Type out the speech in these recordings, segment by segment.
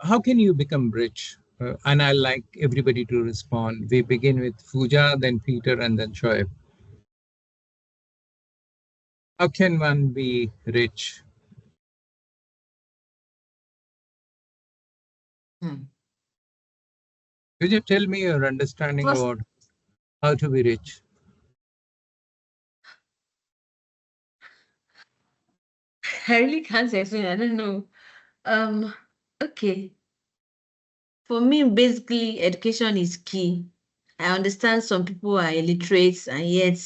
how can you become rich? And I like everybody to respond. We begin with Fuja, then Peter, and then Shoaib. How can one be rich? Could you tell me your understanding First, about how to be rich? I really can't explain. I don't know. Okay. For me, basically, education is key. I understand some people are illiterate and yet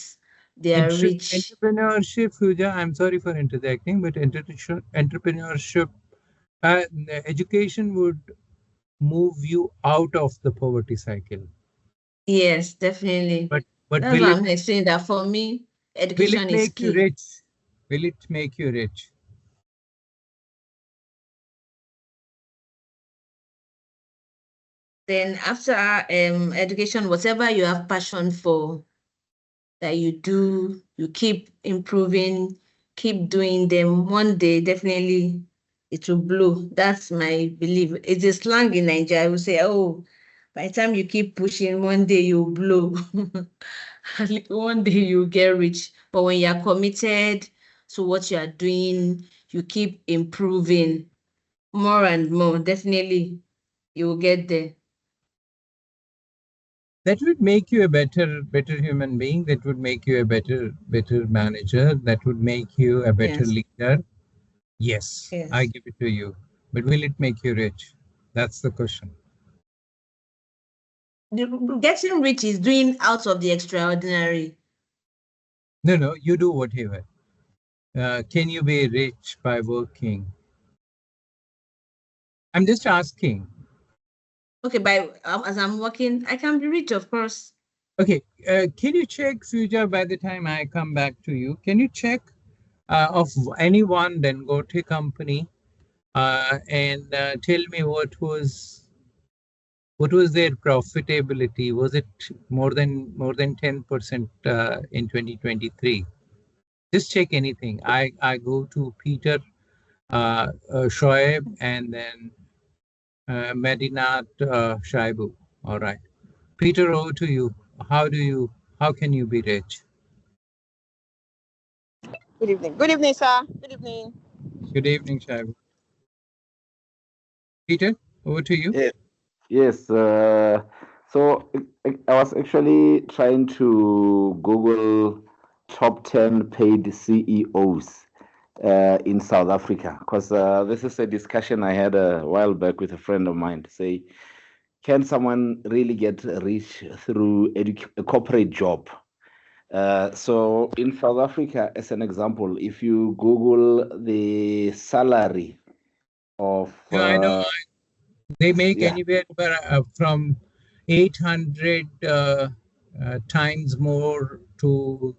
they are rich. Entrepreneurship, Fuja, I'm sorry for interjecting, but entrepreneurship, education would move you out of the poverty cycle. Yes, definitely. But That's why I'm saying that for me, will it education is make you key. rich? Will it make you rich? Then after education, whatever you have passion for, that you do, you keep improving, keep doing them. One day, definitely, it will blow. That's my belief. It's a slang in Nigeria. I will say, oh, by the time you keep pushing, one day you'll blow. One day you'll get rich. But when you're committed to what you are doing, you keep improving more and more, definitely you will get there. That would make you a better human being. That would make you a better manager. That would make you a better Yes, leader. Yes, I yes. give it to you. But will it make you rich? That's the question. Getting rich is doing out of the extraordinary. No, no, you do whatever. Can you be rich by working? I'm just asking. Okay, as I'm working, I can be rich, of course. Okay, can you check, Suja, by the time I come back to you, can you check of any one Dangote company and tell me what was their profitability? Was it more than 10% in 2023? Just check anything. I go to Peter, Shoaib, and then Medinat Shaibu. All right. Peter, over to you. How can you be rich? Good evening. Good evening, sir. Good evening. Good evening, Shaibu. Peter, over to you. Yes. Yes. So I was actually trying to Google top 10 paid CEOs in South Africa because this is a discussion I had a while back with a friend of mine to say, can someone really get rich through a corporate job? So in South Africa, as an example, if you Google the salary of Yeah, I know they make yeah, anywhere from 800 times more to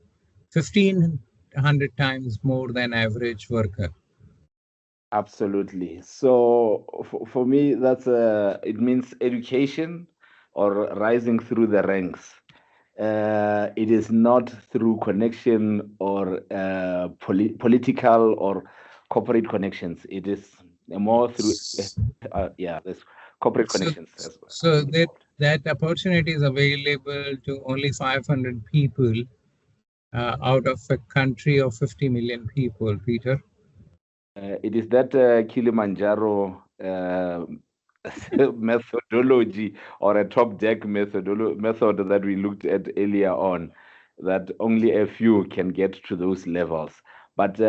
1,500 times more than average worker. absolutely. So for me, that's it means education or rising through the ranks. It is not through connection or political or corporate connections. It is more through yeah, there's corporate So, connections as well. so that opportunity is available to only 500 people out of a country of 50 million people, Peter. It is that Kilimanjaro methodology or a top deck method that we looked at earlier on, that only a few can get to those levels. But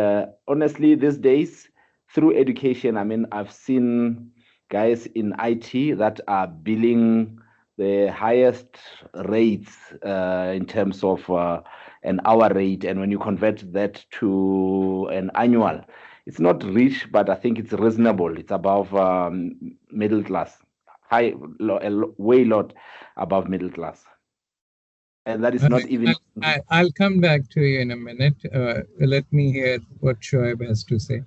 honestly, these days, through education, I mean, I've seen guys in IT that are billing the highest rates in terms of an hour rate. And when you convert that to an annual, it's not rich, but I think it's reasonable. It's above middle class, way lot above middle class, and that is All not right. even. I'll come back to you in a minute. Let me hear what Shoaib has to say.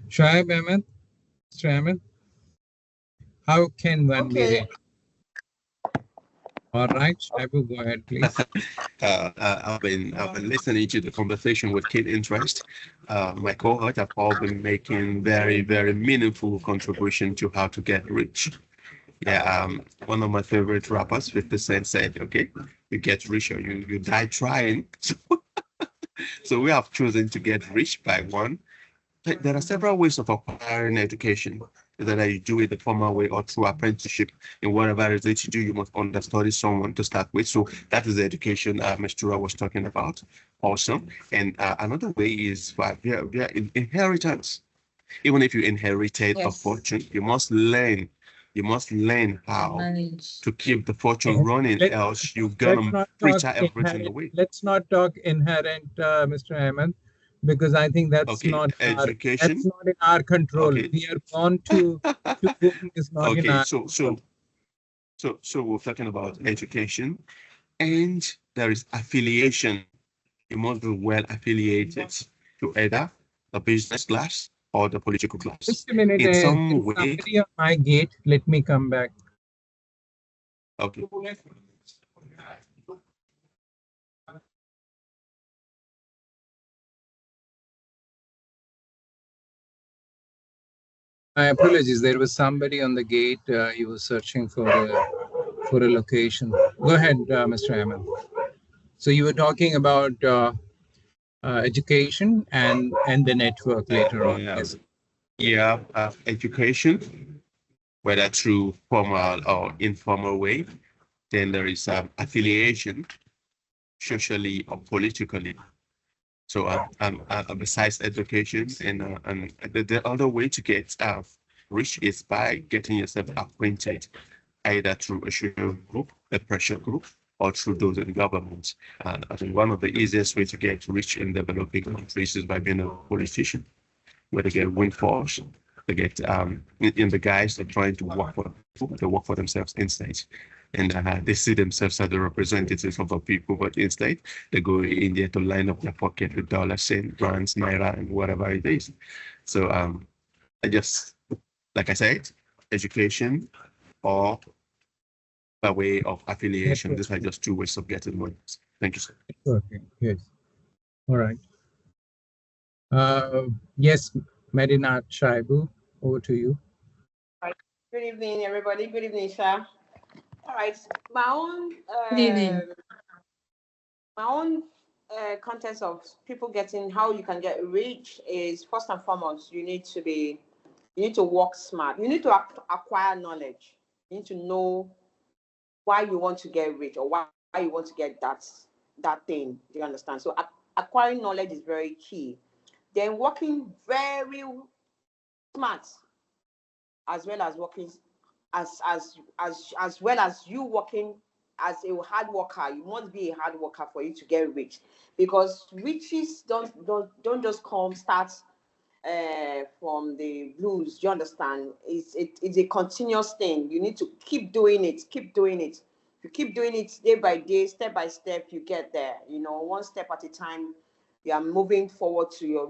Shoaib Ahmed, Mr. Ahmed, how can one be Okay. rich? All right, Shaibu, go ahead, please. I've been listening to the conversation with keen interest. My cohort have all been making very, very meaningful contribution to how to get rich. Yeah, one of my favorite rappers, 50 Cent, said, okay, you get rich or you die trying. So we have chosen to get rich by one. There are several ways of acquiring education, whether you do it the formal way or through apprenticeship. In whatever it is that you do, you must understudy someone to start with. So that is the education Mr. was talking about also. And another way is via inheritance. Even if you inherited a fortune, you must learn. You must learn how to keep the fortune running, else you're gonna fritter everything away. Let's not talk inherent, Mr. Ahmed, because I think that's not education. that's not in our control. Okay. We are born to boom is not in Okay, our so we're talking about education, and there is affiliation. You must be well affiliated to either the business class or the political class. Just a minute, In some there's way. somebody on my gate. Let me come back. Okay. My apologies. There was somebody on the gate. You were searching for a location. Go ahead, Mr. Ahmed. So you were talking about education and the network later on. Yes. Yeah, education, whether through formal or informal way. Then there is affiliation, socially or politically. So besides education, and the other way to get rich is by getting yourself acquainted, either through a social group, a pressure group, or through those in government. And I think one of the easiest ways to get rich in developing countries is by being a politician, where they get windfalls. They get in the guys that are trying to work for people, they work for themselves instead. And they see themselves as the representatives of the people, but instead they go in there to line up their pocket with dollars, cents, rands, naira, and whatever it is. So I just, like I said, education or by way of affiliation. These are just two ways of getting money. Thank you, sir. Okay. Yes. All right. Yes, Medina Shaibu, over to you. Good evening, everybody. Good evening, sir. All right, my own context of people getting how you can get rich is first and foremost you need to work smart. You need to acquire knowledge. You need to know why you want to get rich or why you want to get that thing. Do you understand? So acquiring knowledge is very key. Then working very smart, as well as working as well as you working as a hard worker. You must be a hard worker for you to get rich, because riches don't just start from the blues. You understand? It's a continuous thing. You need to keep doing it. If you keep doing it day by day, step by step, you get there. One step at a time, you are moving forward to your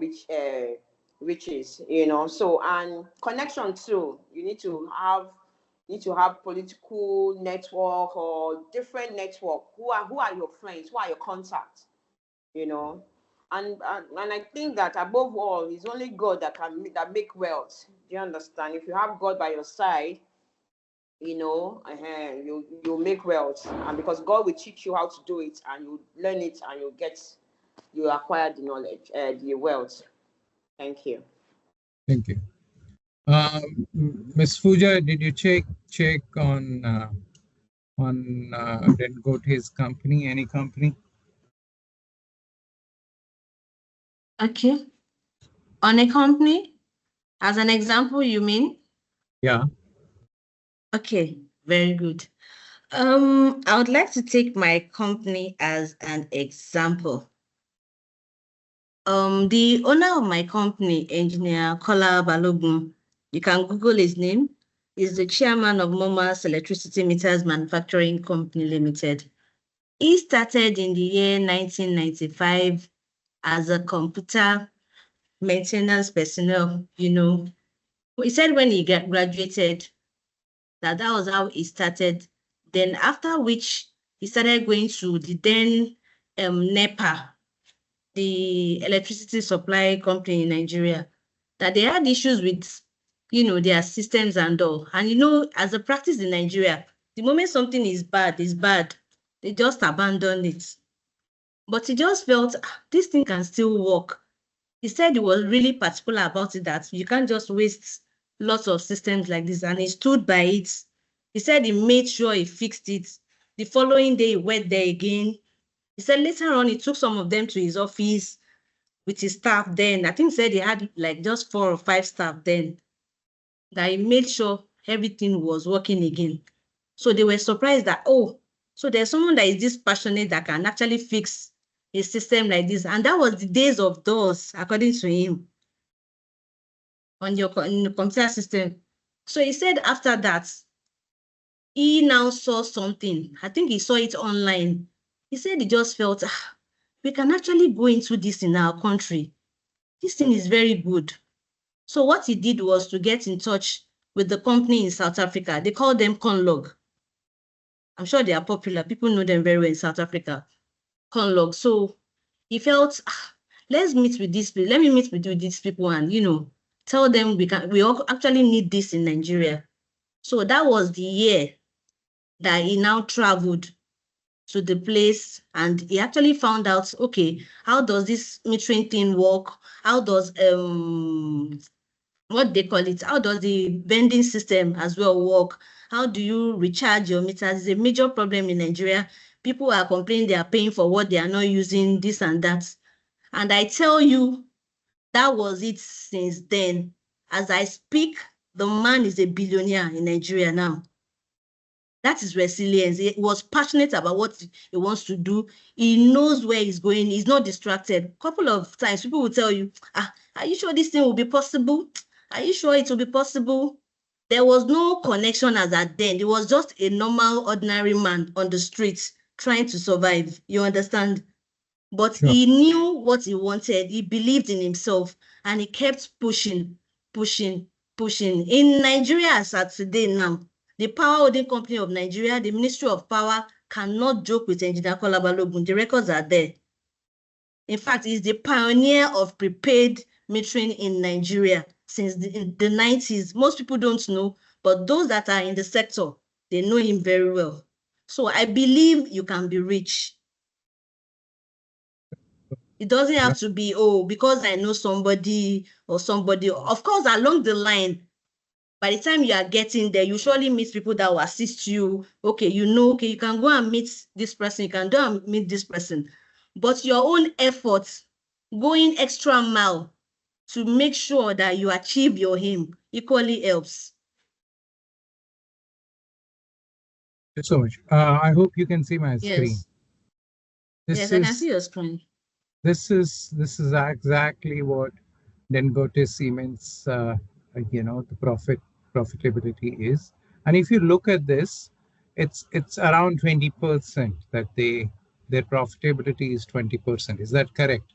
riches. So, and connection too. You need to have political network or different network. Who are your friends? Who are your contacts? And I think that above all, it's only God that make wealth. Do you understand? If you have God by your side, you'll make wealth, and because God will teach you how to do it, and you learn it, and you acquire the knowledge, the wealth. Thank you. Thank you. Ms. Fuja, did you check on Dengote's company, any company? Okay. On a company, as an example, you mean? Yeah. Okay, very good. I would like to take my company as an example. The owner of my company, Engineer Kola Balogun, you can Google his name, is the chairman of Momas Electricity Meters Manufacturing Company Limited. He started in the year 1995 as a computer maintenance personnel. He said when he graduated, that was how he started. Then after which he started going to the then NEPA, the electricity supply company in Nigeria, that they had issues with, their systems and all. And, as a practice in Nigeria, the moment something is bad, they just abandon it. But he just felt this thing can still work. He said he was really particular about it, that you can't just waste lots of systems like this. And he stood by it. He said he made sure he fixed it. The following day, he went there again. He said later on, he took some of them to his office with his staff then. I think he said he had like just 4 or 5 staff then, that he made sure everything was working again. So they were surprised that, oh, so there's someone that is this passionate that can actually fix a system like this. And that was the days of DOS, according to him, in the computer system. So he said after that, he now saw something. I think he saw it online. He said he just felt, we can actually go into this in our country. This thing is very good. So what he did was to get in touch with the company in South Africa. They call them Conlog. I'm sure they are popular. People know them very well in South Africa. Conlog. So he felt, let's meet with these people. Let me meet with these people and, tell them we all actually need this in Nigeria. So that was the year that he now traveled to the place, and he actually found out, okay, how does this metering thing work? How does what they call it? How does the vending system as well work? How do you recharge your meters? It's a major problem in Nigeria. People are complaining they are paying for what they are not using, this and that. And I tell you, that was it since then. As I speak, the man is a billionaire in Nigeria now. That is resilience. He was passionate about what he wants to do. He knows where he's going. He's not distracted. A couple of times, people will tell you, are you sure this thing will be possible? Are you sure it will be possible? There was no connection as at then. It was just a normal, ordinary man on the streets trying to survive. You understand? But Sure. he knew what he wanted. He believed in himself, and he kept pushing. In Nigeria, as at today now, the power holding company of Nigeria, the Ministry of Power, cannot joke with Engineer Kola Balogun. The records are there. In fact, he's the pioneer of prepaid metering in Nigeria since the 90s. Most people don't know, but those that are in the sector, they know him very well. So I believe you can be rich. It doesn't have to be, because I know somebody or somebody. Of course, along the line, by the time you are getting there, you surely meet people that will assist you. Okay, okay, you can go and meet this person, you can go and meet this person. But your own efforts, going extra mile to make sure that you achieve your aim, equally helps. Thank you so much. I hope you can see my screen. Yes, I can see your screen. This is exactly what Dangote Siemens, the profitability is. And if you look at this, it's around 20% that their profitability is 20%. Is that correct?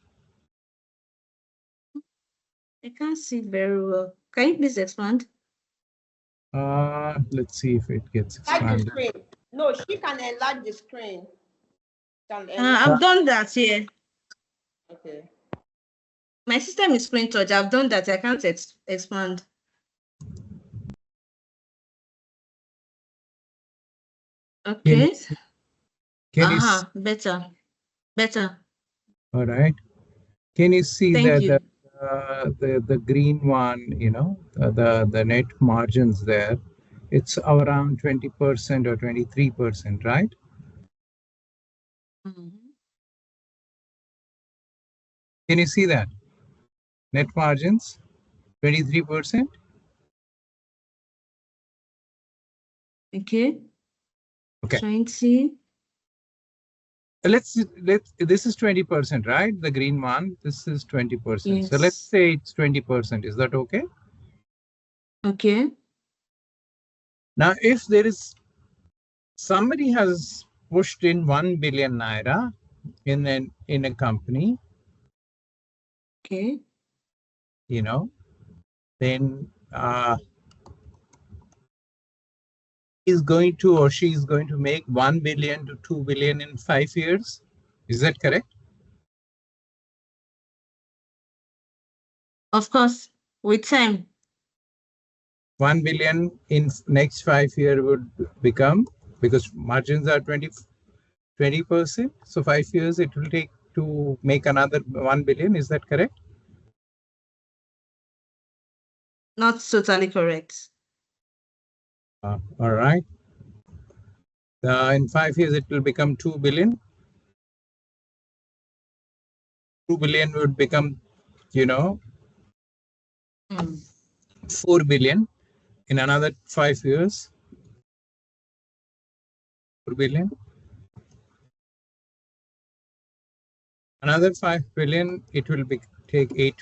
I can't see very well. Can you please expand? Let's see if it gets expanded. No, she can enlarge the screen. I've done that here. Okay. My system is screen touch. I've done that. I can't expand. Okay. Can you see? Better. All right. Can you see Thank you. the green one, the net margins there, it's around 20% or 23%, right? Mm-hmm. Can you see that? Net margins, 23%. Okay. Okay. 20. This is 20%, right? The green one, this is 20%. Yes. So let's say it's 20%. Is that okay? Okay. Now, if there is somebody has pushed in 1 billion naira in a company, okay, then is going to, or she is going to make 1 billion to 2 billion in 5 years. Is that correct? Of course, with time. 1 billion in next 5 years would become, because margins are 20%. So 5 years it will take to make another 1 billion. Is that correct? Not totally correct. All right. In 5 years, it will become 2 billion. 2 billion would become, 4 billion. In another 5 years, 4 billion. Another 5 billion, it will take 8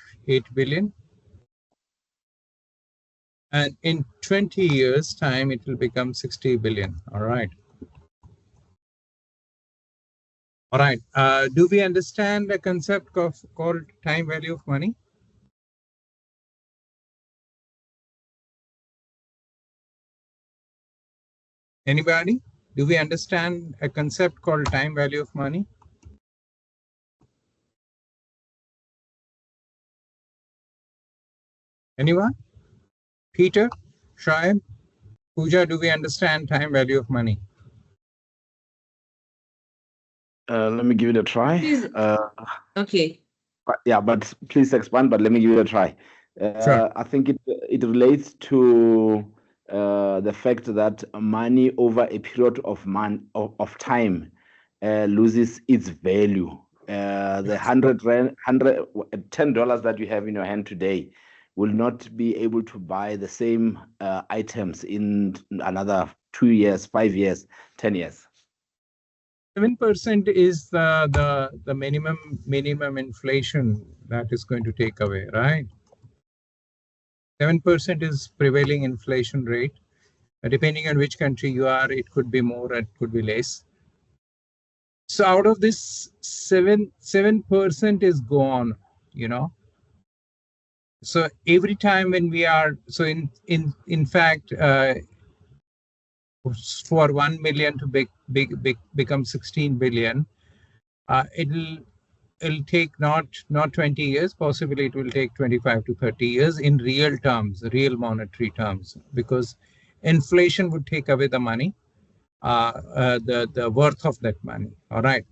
billion. And in 20 years' time, it will become 60 billion. All right. All right. Do we understand the concept called time value of money? Anybody? Do we understand a concept called time value of money? Anyone? Peter? Shoaib? Pooja, do we understand time value of money? Let me give it a try. Okay. Yeah, but please expand, but let me give it a try. Sure. I think it relates to the fact that money over a period of time loses its value. The $10 that you have in your hand today will not be able to buy the same items in another 2 years, 5 years, 10 years. 7% is the minimum inflation that is going to take away, right? 7% is prevailing inflation rate. Depending on which country you are, it could be more, it could be less. So out of this 7% is gone, So every time when we are, so in fact, for 1 million to become 16 billion, it'll take not 20 years, possibly it will take 25 to 30 years in real terms, real monetary terms, because inflation would take away the money, the worth of that money. All right.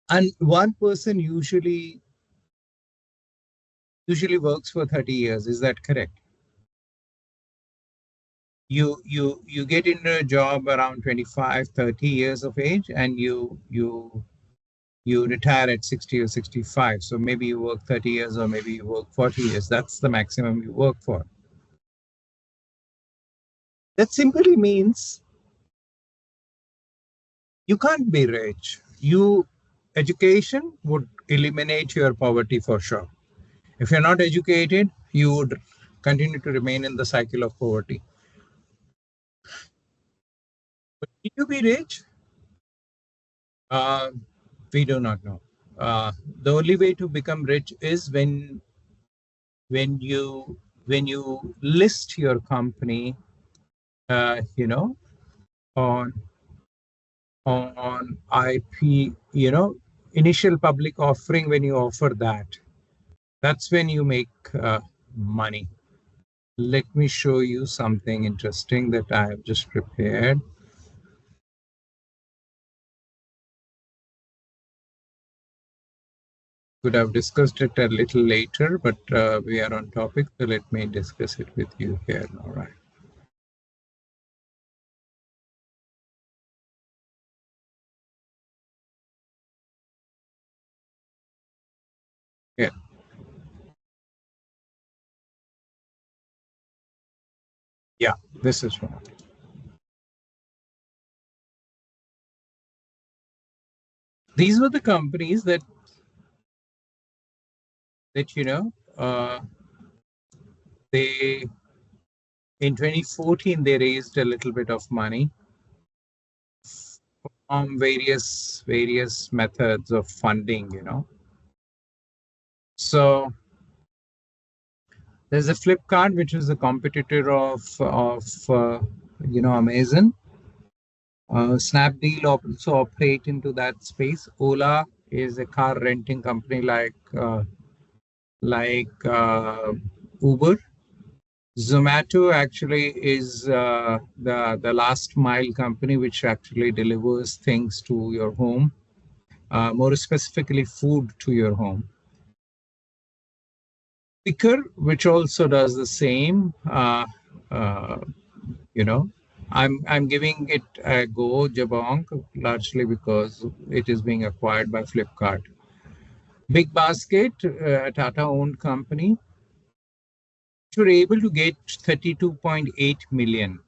And one person usually works for 30 years. Is that correct? You get into a job around 25, 30 years of age, and you retire at 60 or 65. So maybe you work 30 years or maybe you work 40 years. That's the maximum you work for. That simply means you can't be rich. Education would eliminate your poverty for sure. If you're not educated, you would continue to remain in the cycle of poverty. But can you be rich? We do not know. The only way to become rich is when you list your company, on IP, initial public offering. When you offer that, that's when you make money. Let me show you something interesting that I have just prepared. Could have discussed it a little later, but we are on topic, so let me discuss it with you here. All right. Yeah. Yeah, this is one. These were the companies that they in 2014 they raised a little bit of money from various methods of funding, So there's a Flipkart, which is a competitor of Amazon. Snapdeal also operate into that space. Ola is a car renting company like Uber. Zomato actually is the last mile company which actually delivers things to your home, more specifically food to your home. Quicker, which also does the same. Uh, you know, I'm giving it a go, Jabong, largely because it is being acquired by Flipkart. Big Basket, a Tata-owned company, were able to get 32.8 million.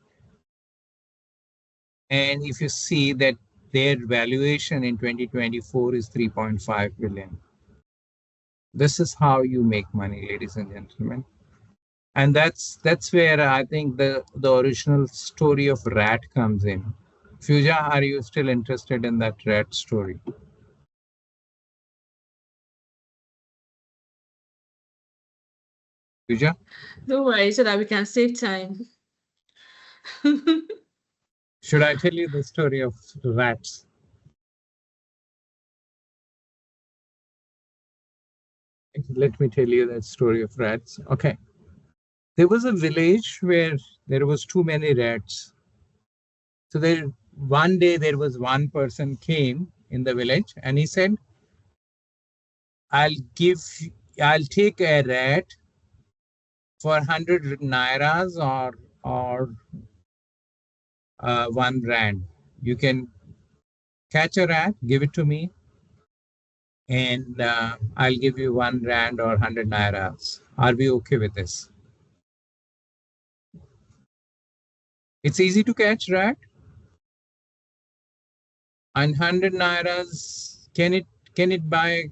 And if you see that their valuation in 2024 is 3.5 billion. This is how you make money, ladies and gentlemen. And that's where I think the original story of rat comes in. Fuja, are you still interested in that rat story? Fuja? Don't worry, so that we can save time. Should I tell you the story of rats? Let me tell you that story of rats. Okay. There was a village where there was too many rats. So one day there was one person came in the village and he said, I'll take a rat for 100 nairas or 1 rand. You can catch a rat, give it to me, and I'll give you 1 rand or 100 nairas. Are we okay with this? It's easy to catch rat. And 100 nairas, can it buy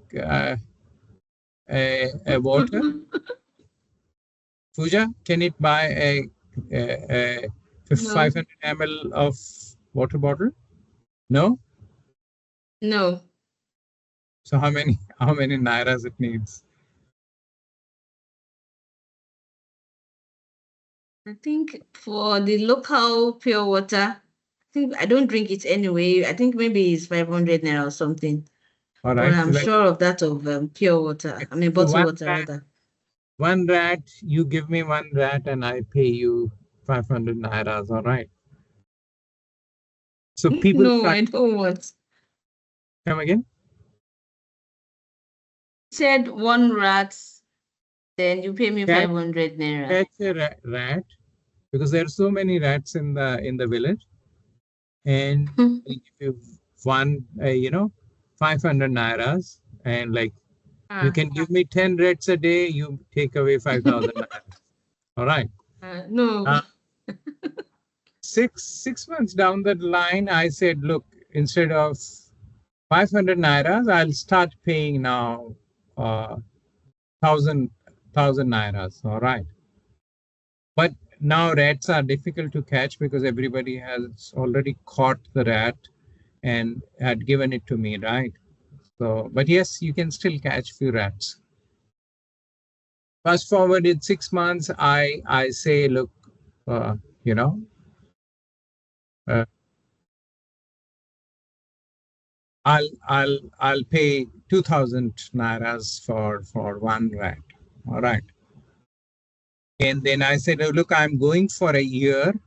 a water? Pooja, can it buy a 500 ml of water bottle? No. No. So how many nairas it needs? I think for the local pure water, I don't drink it anyway. I think maybe it's 500 naira or something. All right. But I'm sure of that of pure water. I mean, bottled water rather. 1 rat, you give me 1 rat and I pay you 500 nairas. All right. So people. No, I don't want. Come again? Said 1 rat, then you pay me 500 naira. Catch a rat, because there are so many rats in the village, and we give you 500 nairas, and like you can give me 10 rats a day, you take away 5,000 nairas. All right. No. 6 months down the line, I said, look, instead of 500 nairas, I'll start paying now 1,000 nairas. All right. But now rats are difficult to catch because everybody has already caught the rat and had given it to me, right? So, but yes, you can still catch few rats. Fast forward in 6 months, I say, look, you know, I'll pay 2,000 nairas for 1 rat. All right. And then I said, oh, look, I'm going for a year,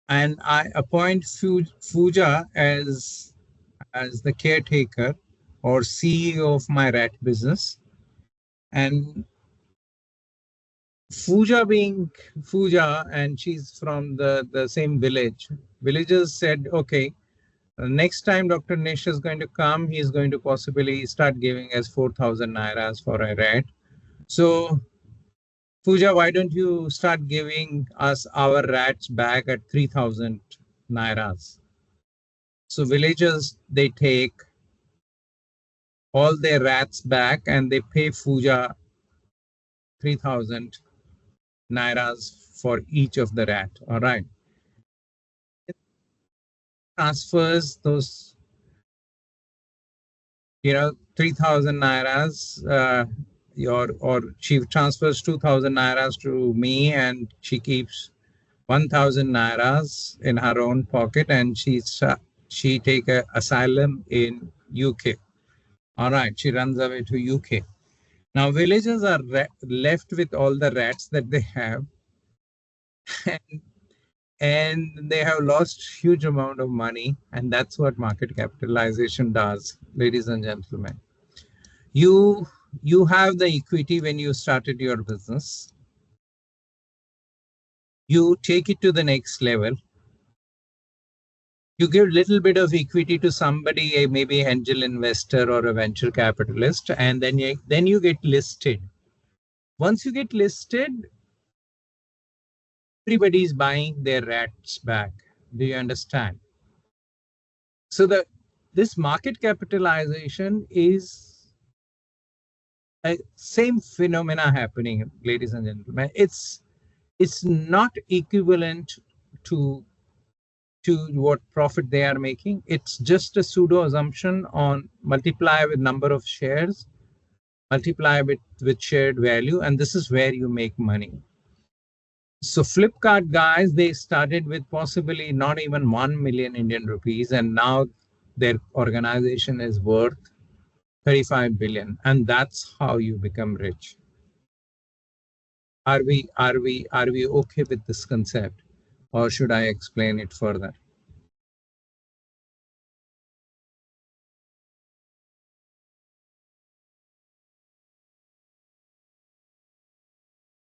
and I appoint Fuja as the caretaker or CEO of my rat business. And Fuja being Fuja, and she's from the same village. Villagers said, okay, next time Dr. Nish is going to come, he's going to possibly start giving us 4,000 nairas for a rat. So, Fuja, why don't you start giving us our rats back at 3,000 nairas? So villagers, they take all their rats back and they pay Fuja 3,000 nairas for each of the rat. All right. Transfers those, 3,000 nairas, or she transfers 2,000 nairas to me, and she keeps 1,000 nairas in her own pocket, and she take a asylum in UK. All right, she runs away to UK. Now villagers are left with all the rats that they have, and they have lost huge amount of money, and that's what market capitalization does, ladies and gentlemen. You have the equity when you started your business. You take it to the next level. You give little bit of equity to somebody, maybe angel investor or a venture capitalist, and then you get listed. Once you get listed, everybody is buying their rats back. Do you understand? So this market capitalization is a same phenomena happening, ladies and gentlemen. It's not equivalent to what profit they are making. It's just a pseudo assumption on multiply with number of shares, multiply with shared value, and this is where you make money. So Flipkart guys, they started with possibly not even 1 million Indian rupees, and now their organization is worth 35 billion, and that's how you become rich. Are we okay with this concept, or should I explain it further?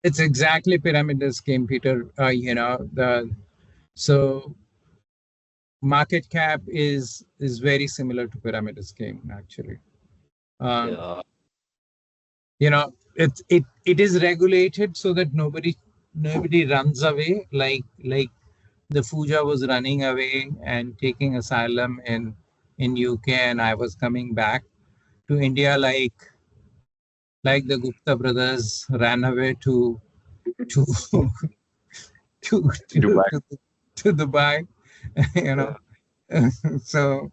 It's exactly pyramid scheme, Peter. So market cap is very similar to pyramid scheme, actually. Yeah. It is regulated so that nobody runs away, like the Fuja was running away and taking asylum in UK, and I was coming back to India, like the Gupta brothers ran away to to Dubai. to Dubai. So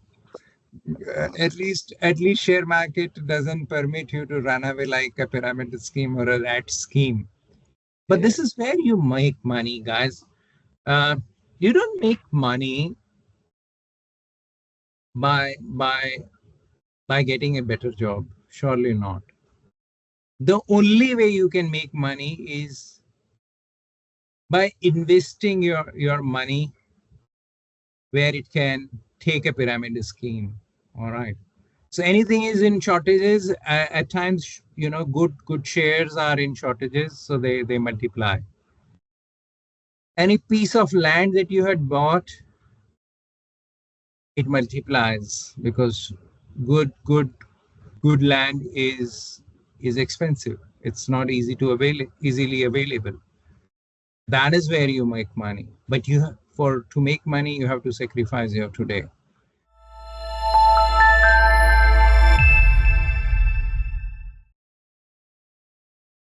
at least share market doesn't permit you to run away like a pyramid scheme or a rat scheme. But this is where you make money, guys. You don't make money by getting a better job. Surely not. The only way you can make money is by investing your money where it can take a pyramid scheme. All right. So anything is in shortages. At times, good shares are in shortages, so they multiply. Any piece of land that you had bought, it multiplies, because good land is expensive. It's not easily available. That is where you make money. But to make money, you have to sacrifice your today.